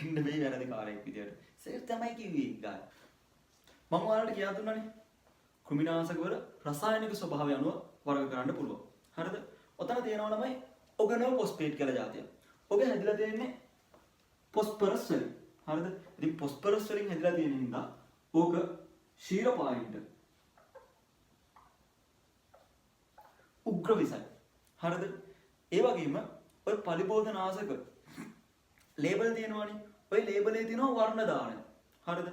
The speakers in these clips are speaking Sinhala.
එන්න මේ වැරදි කාර්යයක් විදියට. සර් තමයි කිව්වේ ගාය. මම ඔයාලට කියා දුන්නානේ. කෘමිනාශකවල රසායනික ස්වභාවය අනුව වර්ග කරන්න පුළුවන්. හරිද? ඔතන තියෙනවා ළමයි ඔගනෝ ෆොස්ෆේට් කියලා જાතියක්. ඔක හැදිලා තියෙන්නේ ෆොස්ෆරස් වලින්. හරිද? ඉතින් ෆොස්ෆරස් වලින් හැදිලා තියෙන හින්දා ඕක ශීර පායින්ට උග්‍ර විසයි. හරිද? ඒ වගේම ඔය පලිබෝධනාශක ලේබල් තියෙනවානේ. ඔය ලේබලේ තියෙනවා වර්ණ දාණය. හරිද?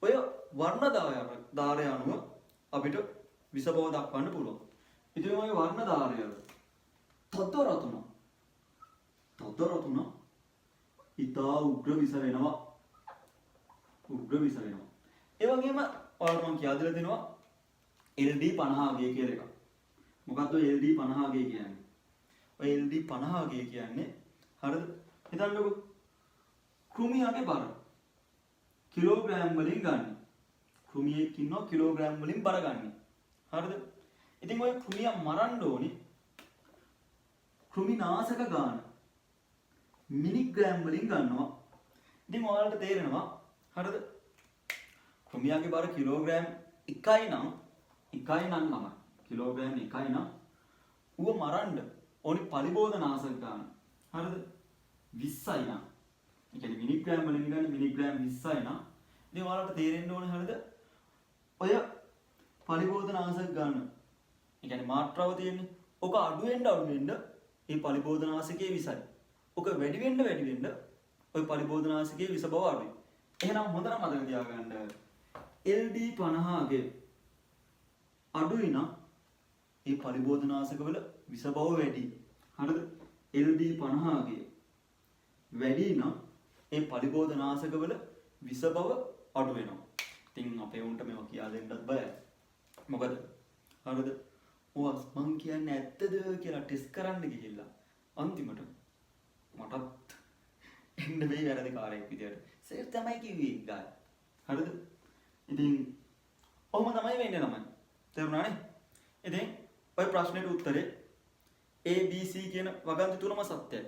ඔය වර්ණ දාරය අනුව අපිට විස බව දක්වන්න පුළුවන්. ඉතින් ඔය වර්ණ දාරය තද රතුන ඉතා උග්‍ර විස වෙනවා. උග්‍ර විස වෙනවා. ඒ වගේම ඔයාලට මම කියා දෙලා දෙනවා LD50G කියලා එකක්. මොකක්ද ඔය LD50G කියන්නේ? ඔය LD50G කියන්නේ හරිද? හිතන්නකෝ කෘමියාගේ බර කිලෝග්‍රෑම් වලින් ගන්න. කෘමියෙක් ඉන්නවා කිලෝග්‍රෑම් වලින් බර ගන්න. හරිද? ඉතින් ඔය කෘමියා මරන්න ඕනි කෘමිනාශක ගන්න මිලිග්‍රෑම් වලින් ගන්නවා. ඉතින් ඔයාලට තේරෙනවා හරිද? කෘමියාගේ බර කිලෝග්‍රෑම් 1යි නම් නම කිලෝග්‍රෑම් 1යි නම් ඌව මරන්න ඕනි පලිබෝධනාශක ගන්න. හරිද? 20යි නම්. ඒ කියන්නේ මිලිග්‍රෑම් වලින් ගන්න මිලිග්‍රෑම් 20යි නම් ඉතින් ඔයාලට තේරෙන්න ඕනේ හරිද? ඔය පලිබෝධනාශක ගන්න. ඒ කියන්නේ මාත්‍රාව තියෙන්නේ. ඔක අඩු වෙන්න මේ පලිබෝධනාශකයේ විසයි. ඔක වැඩි වෙන්න ඔය පලිබෝධනාශකයේ විස බව අඩුයි. එහෙනම් හොඳට මතක තියාගන්න LD50G අඩුයි නම් මේ පලිබෝධනාශකවල විස බව වැඩි. හරිද? LD50G වැඩි නම් මේ පලිබෝධනාශකවල විස බව අඩු වෙනවා. ඉතින් අපේ උන්ට මේවා කියලා දෙන්නත් බෑ. මොකද හරිද? ඔව් මං කියන්නේ ඇත්තද කියලා ටෙස්ට් කරන්න ගිහිල්ලා අන්තිමට මටත් එන්න මේ වැරදි කාර්යයක් විදියට සර් තමයි කිව්වේ ගාය. හරිද? ඉතින් ඔහොම තමයි වෙන්නේ ළමයි. තේරුණානේ? ඉතින් ඔය ප්‍රශ්නෙට උත්තරේ A B C කියන වගන්ති තුනම සත්‍යයි.